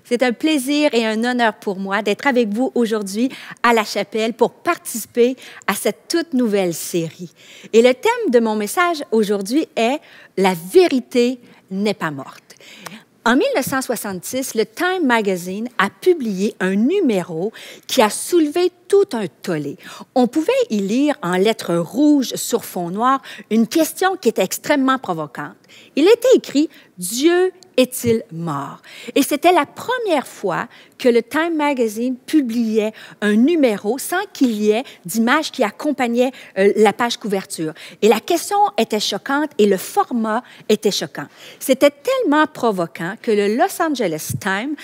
C'est un plaisir et un honneur pour moi d'être avec vous aujourd'hui à la chapelle pour participer à cette toute nouvelle série. Et le thème de mon message aujourd'hui est « La vérité n'est pas morte ». En 1966, le Time Magazine a publié un numéro qui a soulevé tout un tollé. On pouvait y lire en lettres rouges sur fond noir une question qui était extrêmement provocante. Il était écrit « Dieu est-il mort? » Et c'était la première fois que le Time Magazine publiait un numéro sans qu'il y ait d'image qui accompagnait la page couverture. Et la question était choquante et le format était choquant. C'était tellement provoquant que le Los Angeles Times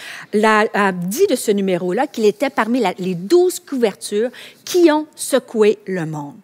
a dit de ce numéro-là qu'il était parmi les 12 couvertures qui ont secoué le monde.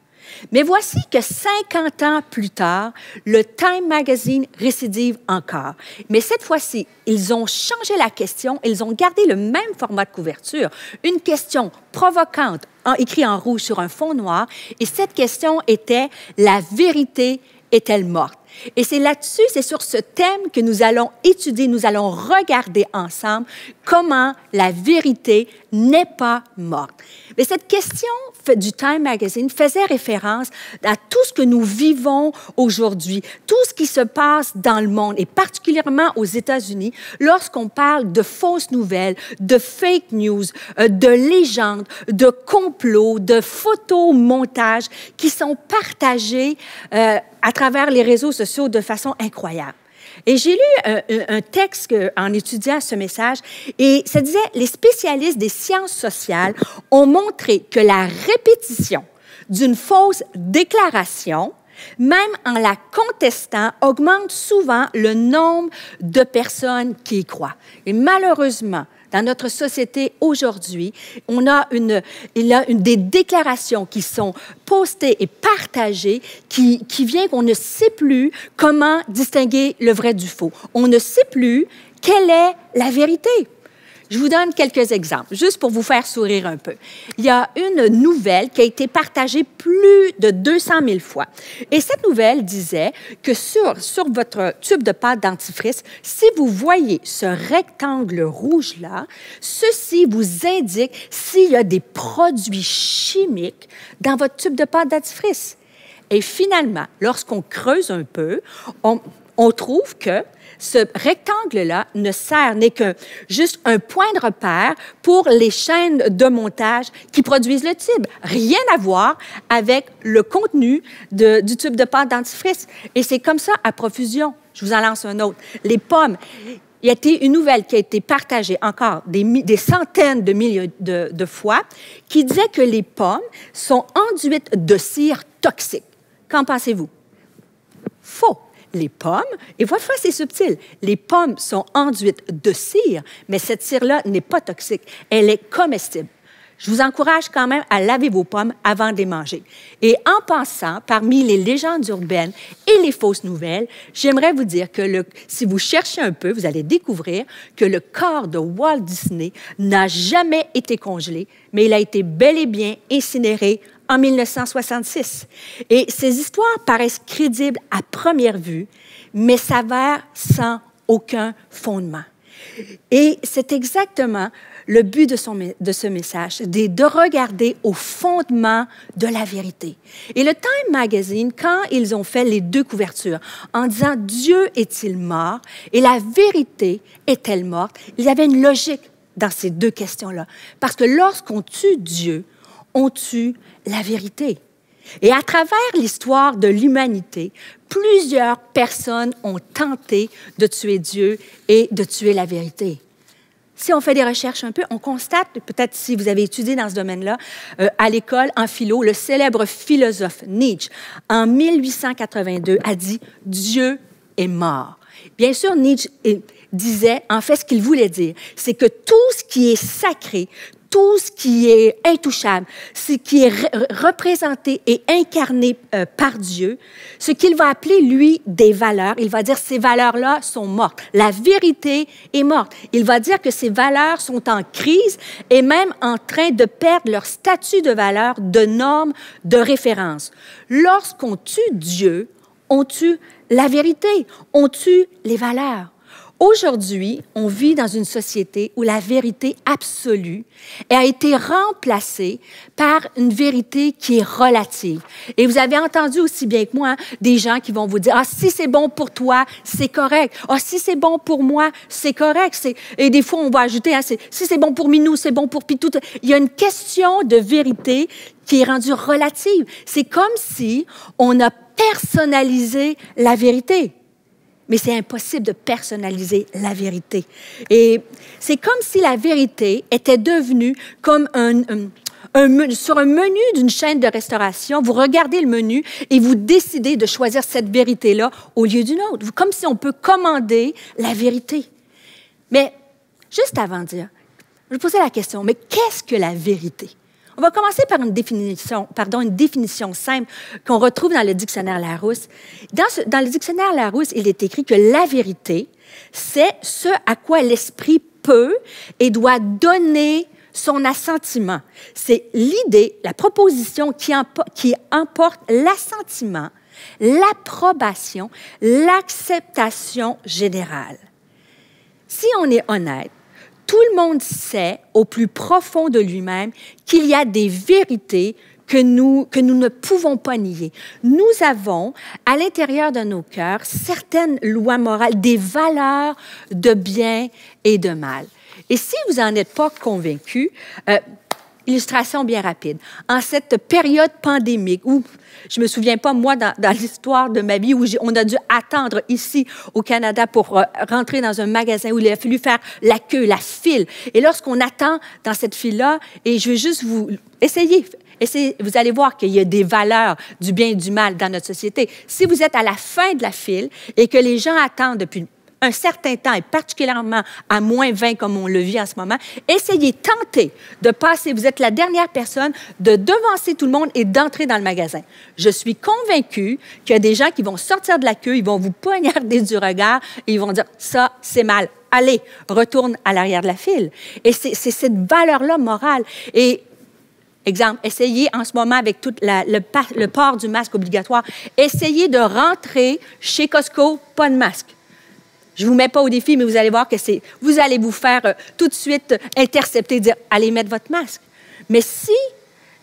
Mais voici que 50 ans plus tard, le Time Magazine récidive encore. Mais cette fois-ci, ils ont changé la question, ils ont gardé le même format de couverture, une question provocante, écrite en rouge sur un fond noir, et cette question était « La vérité est-elle morte? » Et c'est là-dessus, c'est sur ce thème que nous allons étudier, nous allons regarder ensemble comment la vérité n'est pas morte. Mais cette question du Time Magazine faisait référence à tout ce que nous vivons aujourd'hui, tout ce qui se passe dans le monde, et particulièrement aux États-Unis, lorsqu'on parle de fausses nouvelles, de fake news, de légendes, de complots, de photomontages qui sont partagés à travers les réseaux sociaux de façon incroyable. Et j'ai lu un texte en étudiant ce message et ça disait « Les spécialistes des sciences sociales ont montré que la répétition d'une fausse déclaration, même en la contestant, augmente souvent le nombre de personnes qui y croient. » Et malheureusement, dans notre société aujourd'hui, il y a des déclarations qui sont postées et partagées qui vient qu'on ne sait plus comment distinguer le vrai du faux. On ne sait plus quelle est la vérité. Je vous donne quelques exemples, juste pour vous faire sourire un peu. Il y a une nouvelle qui a été partagée plus de 200 000 fois. Et cette nouvelle disait que sur votre tube de pâte dentifrice, si vous voyez ce rectangle rouge-là, ceci vous indique s'il y a des produits chimiques dans votre tube de pâte dentifrice. Et finalement, lorsqu'on creuse un peu, on trouve que ce rectangle-là n'est que juste un point de repère pour les chaînes de montage qui produisent le tube. Rien à voir avec le contenu du tube de pâte dentifrice. Et c'est comme ça à profusion. Je vous en lance un autre. Les pommes. Il y a été une nouvelle qui a été partagée encore des centaines de milliers de fois qui disait que les pommes sont enduites de cire toxique. Qu'en pensez-vous? Faux. Les pommes, et voilà, c'est subtil, les pommes sont enduites de cire, mais cette cire-là n'est pas toxique, elle est comestible. Je vous encourage quand même à laver vos pommes avant de les manger. Et en passant, parmi les légendes urbaines et les fausses nouvelles, j'aimerais vous dire que si vous cherchez un peu, vous allez découvrir que le corps de Walt Disney n'a jamais été congelé, mais il a été bel et bien incinéré en 1966. Et ces histoires paraissent crédibles à première vue, mais s'avèrent sans aucun fondement. Et c'est exactement le but de ce message, de regarder au fondement de la vérité. Et le Time Magazine, quand ils ont fait les deux couvertures, en disant « Dieu est-il mort? » et « La vérité est-elle morte? » il y avait une logique dans ces deux questions-là. Parce que lorsqu'on tue Dieu, on tue la vérité. Et à travers l'histoire de l'humanité, plusieurs personnes ont tenté de tuer Dieu et de tuer la vérité. Si on fait des recherches un peu, on constate, peut-être si vous avez étudié dans ce domaine-là, à l'école, en philo, le célèbre philosophe Nietzsche, en 1882, a dit « Dieu est mort ». Bien sûr, Nietzsche disait, en fait, ce qu'il voulait dire, c'est que tout ce qui est sacré, tout ce qui est intouchable, ce qui est représenté et incarné par Dieu, ce qu'il va appeler, lui, des valeurs, il va dire ces valeurs-là sont mortes. La vérité est morte. Il va dire que ces valeurs sont en crise et même en train de perdre leur statut de valeur, de norme, de référence. Lorsqu'on tue Dieu, on tue la vérité, on tue les valeurs. Aujourd'hui, on vit dans une société où la vérité absolue a été remplacée par une vérité qui est relative. Et vous avez entendu aussi bien que moi des gens qui vont vous dire « Ah, si c'est bon pour toi, c'est correct. Ah, si c'est bon pour moi, c'est correct. » Et des fois, on va ajouter « Si c'est bon pour Minou, c'est bon pour Pitou. » Il y a une question de vérité qui est rendue relative. C'est comme si on a personnalisé la vérité. Mais c'est impossible de personnaliser la vérité. Et c'est comme si la vérité était devenue comme sur un menu d'une chaîne de restauration. Vous regardez le menu et vous décidez de choisir cette vérité-là au lieu d'une autre. Comme si on peut commander la vérité. Mais juste avant de dire, je vais poser la question, mais qu'est-ce que la vérité? On va commencer par une définition simple qu'on retrouve dans le dictionnaire Larousse. Dans le dictionnaire Larousse, il est écrit que la vérité, c'est ce à quoi l'esprit peut et doit donner son assentiment. C'est l'idée, la proposition qui emporte l'assentiment, l'approbation, l'acceptation générale. Si on est honnête, tout le monde sait au plus profond de lui-même qu'il y a des vérités que nous ne pouvons pas nier. Nous avons, à l'intérieur de nos cœurs, certaines lois morales, des valeurs de bien et de mal. Et si vous n'en êtes pas convaincu, illustration bien rapide. En cette période pandémique où, je ne me souviens pas, moi, dans l'histoire de ma vie, où on a dû attendre ici au Canada pour rentrer dans un magasin où il a fallu faire la queue, la file. Et lorsqu'on attend dans cette file-là, et je veux juste vous essayer, vous allez voir qu'il y a des valeurs du bien et du mal dans notre société. Si vous êtes à la fin de la file et que les gens attendent depuis un certain temps, et particulièrement à moins 20 comme on le vit en ce moment, essayez, tentez de passer, vous êtes la dernière personne, de devancer tout le monde et d'entrer dans le magasin. Je suis convaincue qu'il y a des gens qui vont sortir de la queue, ils vont vous poignarder du regard et ils vont dire « ça, c'est mal, allez, retourne à l'arrière de la file ». Et c'est cette valeur-là morale. Et exemple, essayez en ce moment avec tout le port du masque obligatoire, essayez de rentrer chez Costco, pas de masque. Je ne vous mets pas au défi, mais vous allez voir que vous allez vous faire tout de suite intercepter, dire « allez mettre votre masque ». Mais si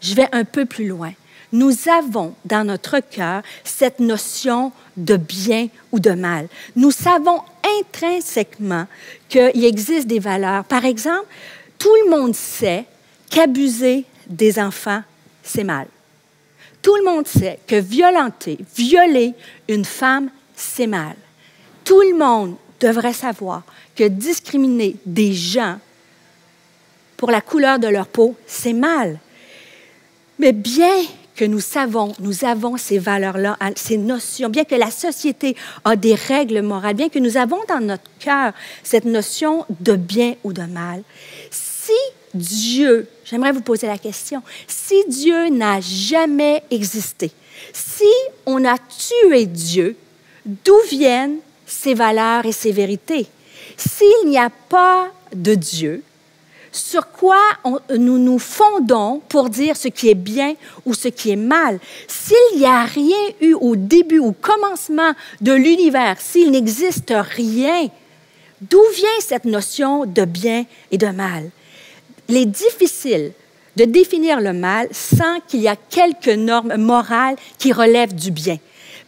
je vais un peu plus loin, nous avons dans notre cœur cette notion de bien ou de mal. Nous savons intrinsèquement qu'il existe des valeurs. Par exemple, tout le monde sait qu'abuser des enfants, c'est mal. Tout le monde sait que violer une femme, c'est mal. Tout le monde devrait savoir que discriminer des gens pour la couleur de leur peau, c'est mal. Mais bien que nous avons ces valeurs-là, ces notions, bien que la société a des règles morales, bien que nous avons dans notre cœur cette notion de bien ou de mal, si Dieu, j'aimerais vous poser la question, si Dieu n'a jamais existé, si on a tué Dieu, d'où viennent ses valeurs et ses vérités? S'il n'y a pas de Dieu, sur quoi nous nous fondons pour dire ce qui est bien ou ce qui est mal? S'il n'y a rien eu au début, au commencement de l'univers, s'il n'existe rien, d'où vient cette notion de bien et de mal? Il est difficile de définir le mal sans qu'il y ait quelques normes morales qui relèvent du bien.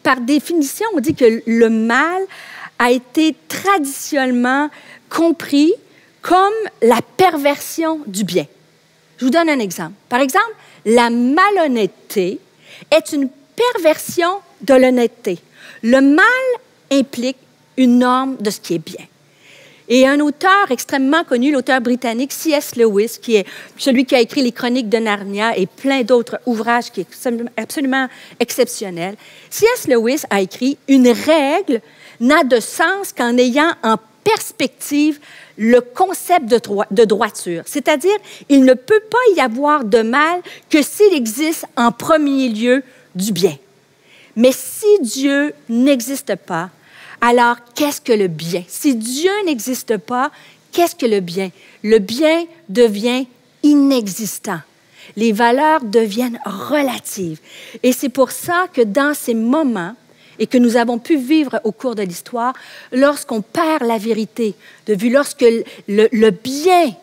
Par définition, on dit que le mal a été traditionnellement compris comme la perversion du bien. Je vous donne un exemple. Par exemple, la malhonnêteté est une perversion de l'honnêteté. Le mal implique une norme de ce qui est bien. Et un auteur extrêmement connu, l'auteur britannique C.S. Lewis, qui est celui qui a écrit les Chroniques de Narnia et plein d'autres ouvrages qui sont absolument exceptionnels, C.S. Lewis a écrit « Une règle n'a de sens qu'en ayant en perspective le concept de droiture. C'est-à-dire, il ne peut pas y avoir de mal que s'il existe en premier lieu du bien. Mais si Dieu n'existe pas, alors qu'est-ce que le bien? Si Dieu n'existe pas, qu'est-ce que le bien? Le bien devient inexistant. Les valeurs deviennent relatives. Et c'est pour ça que dans ces moments, et que nous avons pu vivre au cours de l'histoire, lorsqu'on perd la vérité de vue, lorsque le bien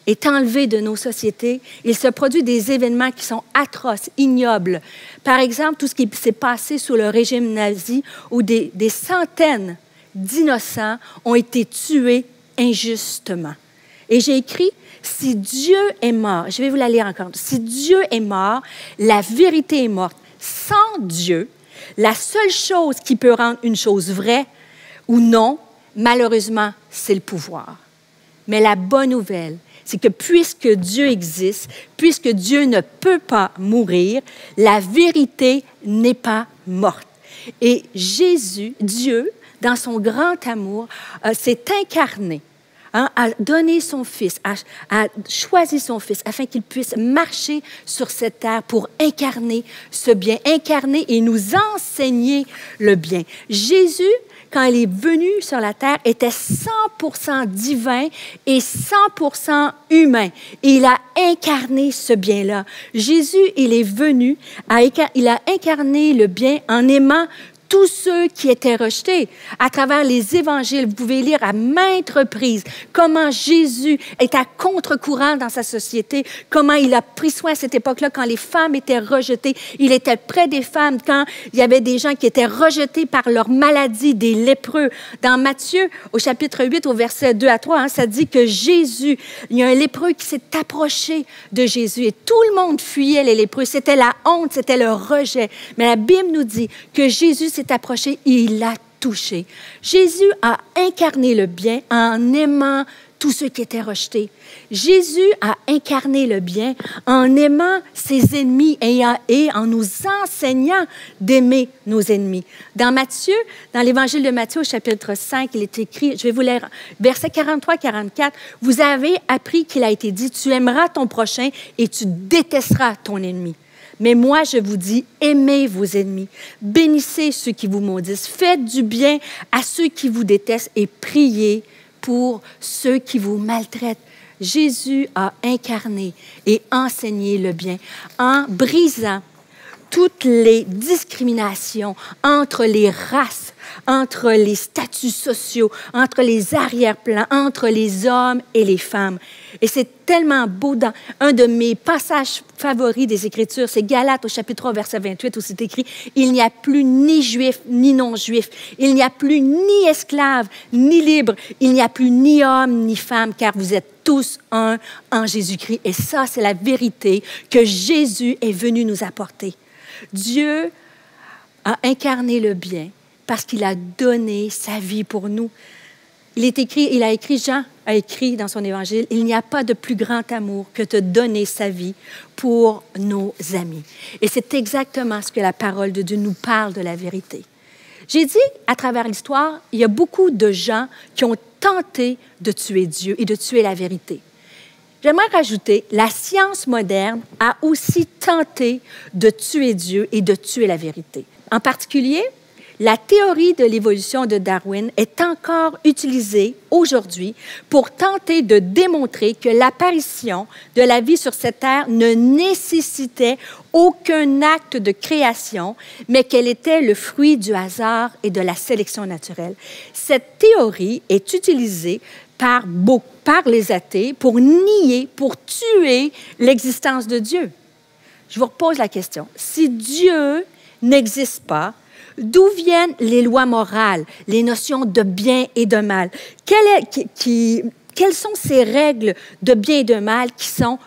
est enlevé de nos sociétés, il se produit des événements qui sont atroces, ignobles. Par exemple, tout ce qui s'est passé sous le régime nazi, où des centaines d'innocents ont été tués injustement. Et j'ai écrit, si Dieu est mort, je vais vous la lire encore, si Dieu est mort, la vérité est morte. Sans Dieu, la seule chose qui peut rendre une chose vraie ou non, malheureusement, c'est le pouvoir. Mais la bonne nouvelle, c'est que puisque Dieu existe, puisque Dieu ne peut pas mourir, la vérité n'est pas morte. Et Jésus, Dieu, dans son grand amour, s'est incarné, a donné son Fils, a choisi son Fils afin qu'il puisse marcher sur cette terre pour incarner ce bien, incarner et nous enseigner le bien. Jésus, quand il est venu sur la terre, était 100% divin et 100% humain. Et il a incarné ce bien-là. Jésus, il est venu, il a incarné le bien en aimant tous ceux qui étaient rejetés. À travers les évangiles, vous pouvez lire à maintes reprises comment Jésus est à contre-courant dans sa société, comment il a pris soin à cette époque-là quand les femmes étaient rejetées. Il était près des femmes quand il y avait des gens qui étaient rejetés par leur maladie, des lépreux. Dans Matthieu, au chapitre 8, au verset 2 à 3, ça dit que Jésus, il y a un lépreux qui s'est approché de Jésus et tout le monde fuyait les lépreux. C'était la honte, c'était le rejet. Mais la Bible nous dit que Jésus s'est approché et il l'a touché. Jésus a incarné le bien en aimant tous ceux qui étaient rejetés. Jésus a incarné le bien en aimant ses ennemis et en nous enseignant d'aimer nos ennemis. Dans Matthieu, dans l'Évangile de Matthieu, au chapitre 5, il est écrit, je vais vous lire, versets 43-44, « Vous avez appris qu'il a été dit, tu aimeras ton prochain et tu détesteras ton ennemi. Mais moi, je vous dis, aimez vos ennemis, bénissez ceux qui vous maudissent, faites du bien à ceux qui vous détestent et priez pour ceux qui vous maltraitent. » Jésus a incarné et enseigné le bien en brisant toutes les discriminations entre les races, entre les statuts sociaux, entre les arrière-plans, entre les hommes et les femmes. Et c'est tellement beau. Dans un de mes passages favoris des Écritures, c'est Galates au chapitre 3, verset 28, où c'est écrit « Il n'y a plus ni juif ni non-juif, il n'y a plus ni esclave ni libre, il n'y a plus ni homme ni femme, car vous êtes tous un en Jésus-Christ. » Et ça, c'est la vérité que Jésus est venu nous apporter. Dieu a incarné le bien parce qu'il a donné sa vie pour nous. Jean a écrit dans son évangile, « Il n'y a pas de plus grand amour que de donner sa vie pour nos amis. » Et c'est exactement ce que la parole de Dieu nous parle de la vérité. J'ai dit, à travers l'histoire, il y a beaucoup de gens qui ont tenté de tuer Dieu et de tuer la vérité. J'aimerais rajouter, la science moderne a aussi tenté de tuer Dieu et de tuer la vérité. En particulier, la théorie de l'évolution de Darwin est encore utilisée aujourd'hui pour tenter de démontrer que l'apparition de la vie sur cette terre ne nécessitait aucun acte de création, mais qu'elle était le fruit du hasard et de la sélection naturelle. Cette théorie est utilisée par les athées pour nier, pour tuer l'existence de Dieu. Je vous repose la question. Si Dieu n'existe pas, d'où viennent les lois morales, les notions de bien et de mal? Quelles sont ces règles de bien et de mal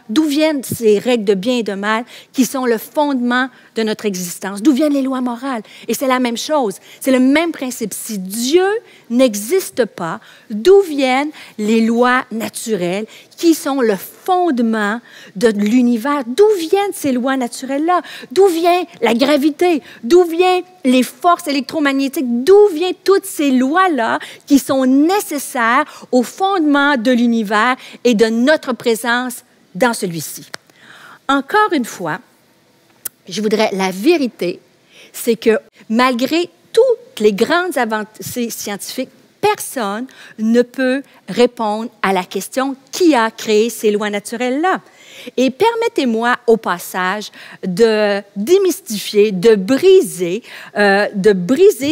d'où viennent ces règles de bien et de mal qui sont le fondement de notre existence? D'où viennent les lois morales? Et c'est la même chose, c'est le même principe. Si Dieu n'existe pas, d'où viennent les lois naturelles qui sont le fondement de l'univers? D'où viennent ces lois naturelles-là? D'où vient la gravité? D'où viennent les forces électromagnétiques? D'où viennent toutes ces lois-là qui sont nécessaires au fondement de l'univers et de notre présence dans celui-ci? Encore une fois, la vérité, c'est que malgré toutes les grandes avancées scientifiques, personne ne peut répondre à la question qui a créé ces lois naturelles-là. Et permettez-moi au passage de démystifier, de briser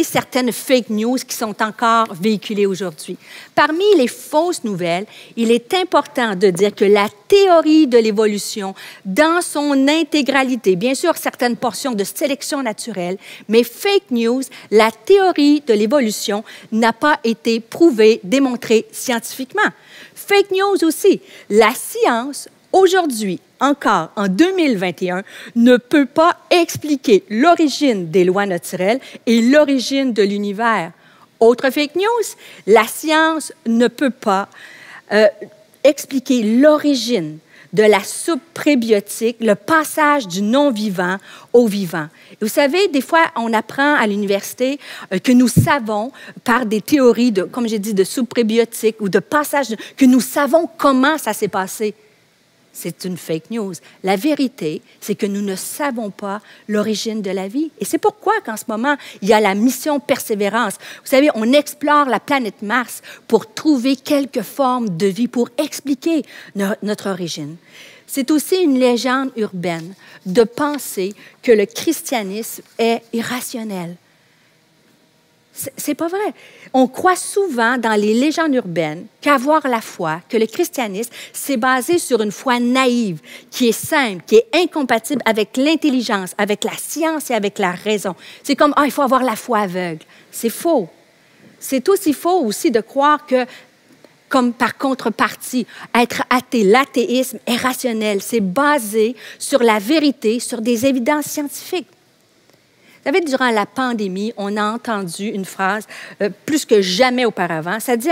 certaines fake news qui sont encore véhiculées aujourd'hui. Parmi les fausses nouvelles, il est important de dire que la théorie de l'évolution dans son intégralité, bien sûr certaines portions de sélection naturelle, mais fake news, la théorie de l'évolution n'a pas été prouvée, démontrée scientifiquement. Fake news aussi, la science aujourd'hui, encore en 2021, ne peut pas expliquer l'origine des lois naturelles et l'origine de l'univers. Autre fake news, la science ne peut pas expliquer l'origine de la soupe prébiotique, le passage du non-vivant au vivant. Vous savez, des fois, on apprend à l'université que nous savons, par des théories, comme j'ai dit, de soupe prébiotique ou de passage, que nous savons comment ça s'est passé. C'est une fake news. La vérité, c'est que nous ne savons pas l'origine de la vie. Et c'est pourquoi qu'en ce moment, il y a la mission Persévérance. Vous savez, on explore la planète Mars pour trouver quelque forme de vie, pour expliquer notre origine. C'est aussi une légende urbaine de penser que le christianisme est irrationnel. C'est pas vrai. On croit souvent dans les légendes urbaines qu'avoir la foi, que le christianisme, c'est basé sur une foi naïve, qui est simple, qui est incompatible avec l'intelligence, avec la science et avec la raison. C'est comme, il faut avoir la foi aveugle. C'est faux. C'est aussi faux aussi de croire que, comme par contrepartie, être athée, l'athéisme est rationnel. C'est basé sur la vérité, sur des évidences scientifiques. Vous savez, durant la pandémie, on a entendu une phrase plus que jamais auparavant. Ça dit,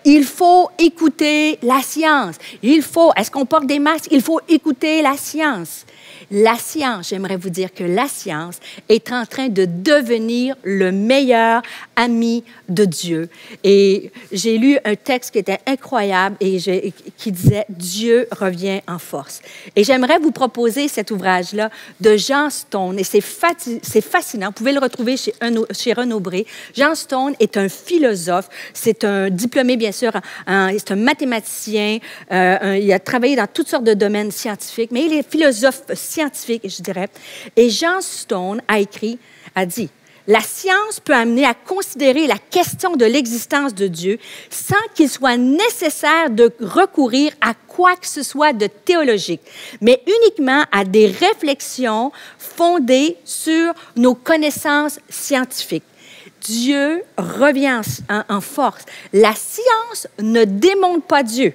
il faut écouter la science. Est-ce qu'on porte des masques? Il faut écouter la science. La science, j'aimerais vous dire que la science est en train de devenir le meilleur ami de Dieu. Et j'ai lu un texte qui était incroyable et qui disait « Dieu revient en force ». Et j'aimerais vous proposer cet ouvrage-là de Jean Stone. Et c'est fascinant. Vous pouvez le retrouver chez Renaud Bré. Jean Stone est un philosophe. C'est un diplômé, bien sûr. C'est un mathématicien. Il a travaillé dans toutes sortes de domaines scientifiques, mais il est philosophe scientifique, je dirais. Et Jean Stone a dit, la science peut amener à considérer la question de l'existence de Dieu sans qu'il soit nécessaire de recourir à quoi que ce soit de théologique, mais uniquement à des réflexions fondées sur nos connaissances scientifiques. Dieu revient en force. La science ne démontre pas Dieu.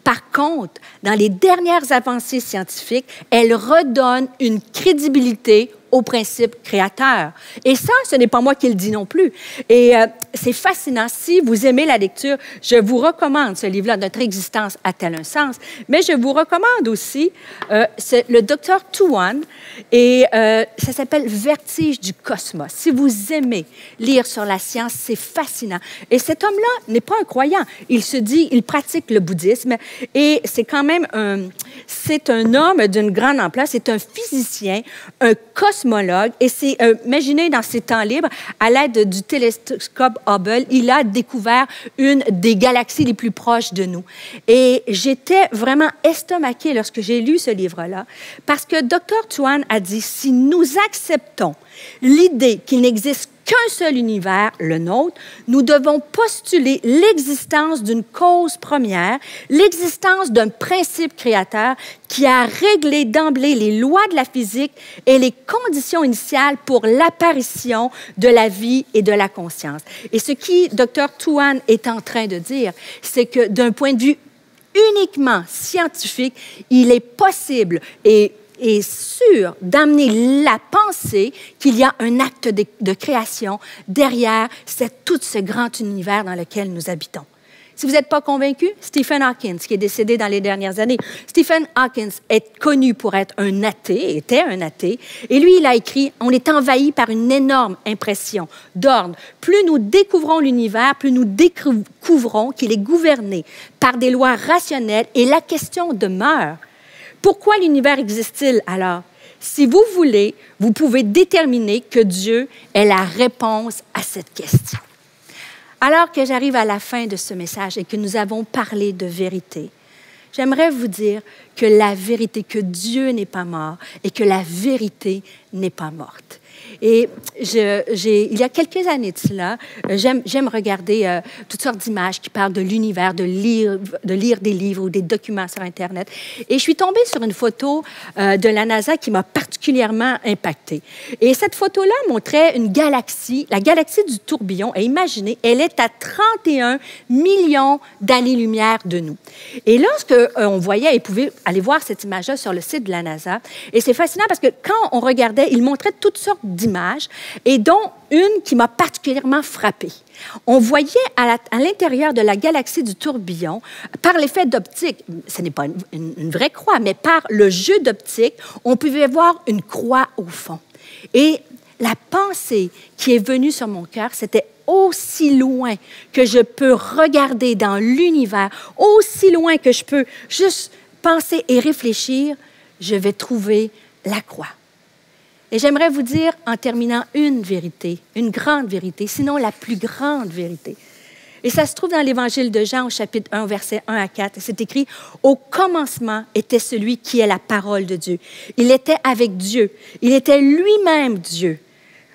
Par contre, dans les dernières avancées scientifiques, elle redonne une crédibilité au principe créateur. Et ça, ce n'est pas moi qui le dis non plus. Et c'est fascinant. Si vous aimez la lecture, je vous recommande ce livre-là, Notre existence a-t-elle un sens? Mais je vous recommande aussi le Dr. Tuan, et ça s'appelle Vertige du cosmos. Si vous aimez lire sur la science, c'est fascinant. Et cet homme-là n'est pas un croyant. Il pratique le bouddhisme, et c'est quand même c'est un homme d'une grande ampleur, c'est un physicien, un cosmologue, et imaginez dans ses temps libres, à l'aide du télescope Hubble, il a découvert une des galaxies les plus proches de nous. Et j'étais vraiment estomaquée lorsque j'ai lu ce livre-là, parce que Dr. Tuan a dit, si nous acceptons l'idée qu'il n'existe qu'un seul univers, le nôtre, nous devons postuler l'existence d'une cause première, l'existence d'un principe créateur qui a réglé d'emblée les lois de la physique et les conditions initiales pour l'apparition de la vie et de la conscience. Et ce qui Dr. Tuan est en train de dire, c'est que d'un point de vue uniquement scientifique, il est possible et sûr d'amener la pensée qu'il y a un acte de création derrière tout ce grand univers dans lequel nous habitons. Si vous n'êtes pas convaincu, Stephen Hawking, qui est décédé dans les dernières années, Stephen Hawking est connu pour être un athée, était un athée, et lui, il a écrit « On est envahi par une énorme impression d'ordre. Plus nous découvrons l'univers, plus nous découvrons qu'il est gouverné par des lois rationnelles, et la question demeure. Pourquoi l'univers existe-t-il alors? Si vous voulez, vous pouvez déterminer que Dieu est la réponse à cette question. » Alors que j'arrive à la fin de ce message et que nous avons parlé de vérité, j'aimerais vous dire que la vérité, que Dieu n'est pas mort et que la vérité n'est pas morte. Et il y a quelques années de cela, j'aime regarder toutes sortes d'images qui parlent de l'univers, de lire des livres ou des documents sur Internet. Et je suis tombée sur une photo de la NASA qui m'a particulièrement impactée. Et cette photo-là montrait une galaxie, la galaxie du tourbillon. Et imaginez, elle est à 31 millions d'années-lumière de nous. Et lorsque on voyait, et pouvait aller voir cette image-là sur le site de la NASA, et c'est fascinant parce que quand on regardait, il montrait toutes sortes d'images, et dont une qui m'a particulièrement frappée. On voyait à l'intérieur de la galaxie du tourbillon, par l'effet d'optique, ce n'est pas une vraie croix, mais par le jeu d'optique, on pouvait voir une croix au fond. Et la pensée qui est venue sur mon cœur, c'était aussi loin que je peux regarder dans l'univers, aussi loin que je peux juste penser et réfléchir, je vais trouver la croix. Et j'aimerais vous dire, en terminant, une vérité, une grande vérité, sinon la plus grande vérité. Et ça se trouve dans l'Évangile de Jean, au chapitre 1, versets 1 à 4. C'est écrit, « Au commencement était celui qui est la parole de Dieu. Il était avec Dieu. Il était lui-même Dieu.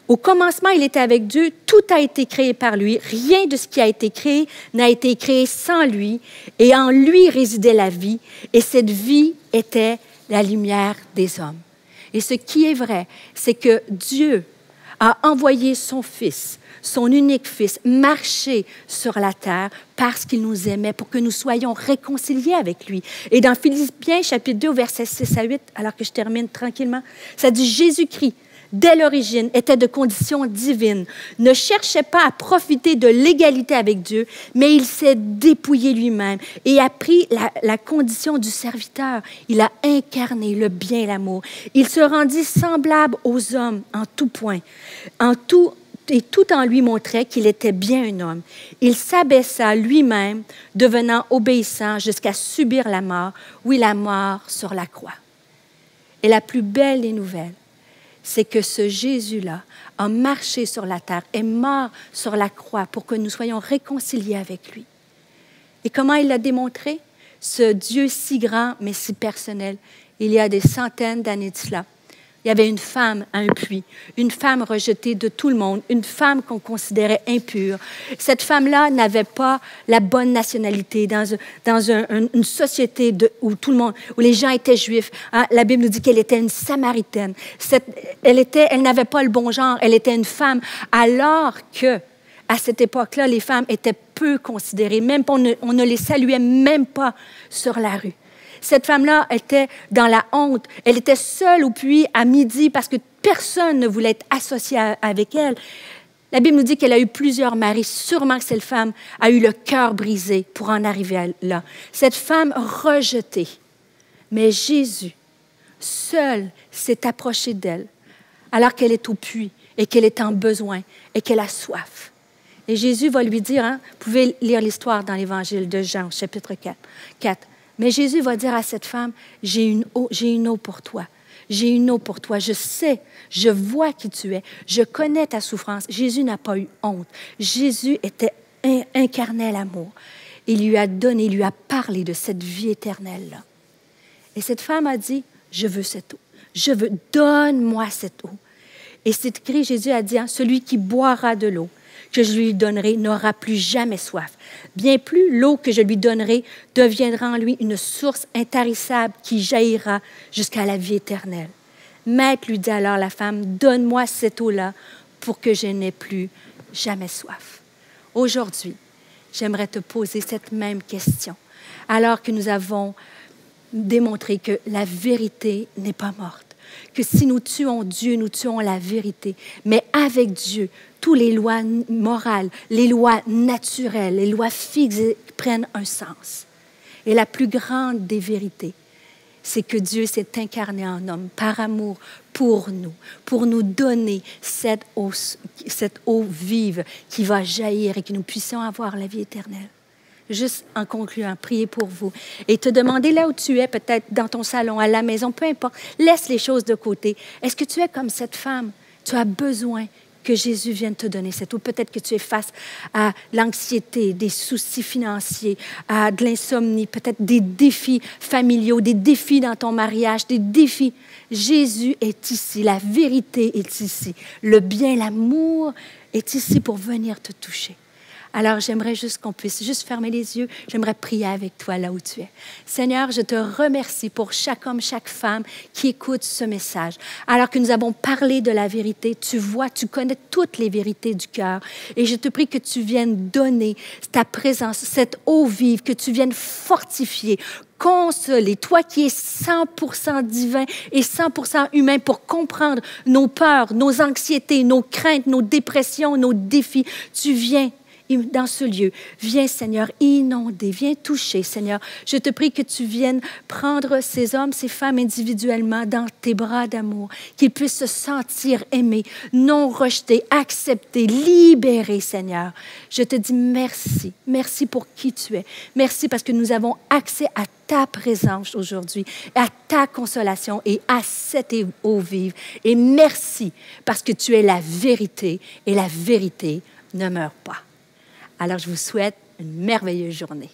Au commencement, il était avec Dieu. Tout a été créé par lui. Rien de ce qui a été créé n'a été créé sans lui. Et en lui résidait la vie. Et cette vie était la lumière des hommes. » Et ce qui est vrai, c'est que Dieu a envoyé son Fils, son unique Fils, marcher sur la terre parce qu'il nous aimait, pour que nous soyons réconciliés avec lui. Et dans Philippiens, chapitre 2, versets 6 à 8, alors que je termine tranquillement, ça dit « Jésus-Christ, dès l'origine, était de condition divine, ne cherchait pas à profiter de l'égalité avec Dieu, mais il s'est dépouillé lui-même et a pris la condition du serviteur. Il a incarné le bien et l'amour. Il se rendit semblable aux hommes en tout point, et tout en lui montrait qu'il était bien un homme. Il s'abaissa lui-même, devenant obéissant jusqu'à subir la mort, oui, la mort sur la croix. » Et la plus belle des nouvelles, c'est que ce Jésus-là a marché sur la terre, est mort sur la croix pour que nous soyons réconciliés avec lui. Et comment il l'a démontré? Ce Dieu si grand, mais si personnel. Il y a des centaines d'années de cela, il y avait une femme à un puits, une femme rejetée de tout le monde, une femme qu'on considérait impure. Cette femme-là n'avait pas la bonne nationalité dans une société où les gens étaient juifs. Hein? La Bible nous dit qu'elle était une Samaritaine. Elle n'avait pas le bon genre, elle était une femme, alors que à cette époque-là, les femmes étaient peu considérées, même on ne les saluait même pas sur la rue. Cette femme-là était dans la honte. Elle était seule au puits à midi parce que personne ne voulait être associé avec elle. La Bible nous dit qu'elle a eu plusieurs maris. Sûrement que cette femme a eu le cœur brisé pour en arriver là. Cette femme rejetée. Mais Jésus, seul, s'est approché d'elle alors qu'elle est au puits et qu'elle est en besoin et qu'elle a soif. Et Jésus va lui dire, hein, vous pouvez lire l'histoire dans l'Évangile de Jean, chapitre 4. Mais Jésus va dire à cette femme, j'ai une eau pour toi. J'ai une eau pour toi. Je sais, je vois qui tu es. Je connais ta souffrance. Jésus n'a pas eu honte. Jésus incarnait l'amour. Il lui a donné, il lui a parlé de cette vie éternelle-là. Et cette femme a dit, je veux cette eau. Donne-moi cette eau. Et c'est écrit, Jésus a dit, hein, celui qui boira de l'eau que je lui donnerai n'aura plus jamais soif. Bien plus, l'eau que je lui donnerai deviendra en lui une source intarissable qui jaillira jusqu'à la vie éternelle. Maître, lui dit alors la femme, donne-moi cette eau-là pour que je n'ai plus jamais soif. Aujourd'hui, j'aimerais te poser cette même question, alors que nous avons démontré que la vérité n'est pas morte, que si nous tuons Dieu, nous tuons la vérité. Mais avec Dieu, toutes les lois morales, les lois naturelles, les lois physiques prennent un sens. Et la plus grande des vérités, c'est que Dieu s'est incarné en homme par amour pour nous donner cette eau vive qui va jaillir et que nous puissions avoir la vie éternelle. Juste en concluant, prier pour vous et te demander là où tu es, peut-être dans ton salon, à la maison, peu importe, laisse les choses de côté. Est-ce que tu es comme cette femme? Tu as besoin que Jésus vienne te donner cette eau. Peut-être que tu es face à l'anxiété, des soucis financiers, à de l'insomnie, peut-être des défis familiaux, des défis dans ton mariage, des défis. Jésus est ici, la vérité est ici. Le bien, l'amour est ici pour venir te toucher. Alors, j'aimerais juste qu'on puisse juste fermer les yeux. J'aimerais prier avec toi là où tu es. Seigneur, je te remercie pour chaque homme, chaque femme qui écoute ce message. Alors que nous avons parlé de la vérité, tu vois, tu connais toutes les vérités du cœur. Et je te prie que tu viennes donner ta présence, cette eau vive, que tu viennes fortifier, consoler, toi qui es 100% divin et 100% humain pour comprendre nos peurs, nos anxiétés, nos craintes, nos dépressions, nos défis. Tu viens dans ce lieu. Viens, Seigneur, inonder, viens toucher, Seigneur. Je te prie que tu viennes prendre ces hommes, ces femmes individuellement dans tes bras d'amour, qu'ils puissent se sentir aimés, non rejetés, acceptés, libérés, Seigneur. Je te dis merci. Merci pour qui tu es. Merci parce que nous avons accès à ta présence aujourd'hui, à ta consolation et à cette eau vive. Et merci parce que tu es la vérité et la vérité ne meurt pas. Alors, je vous souhaite une merveilleuse journée.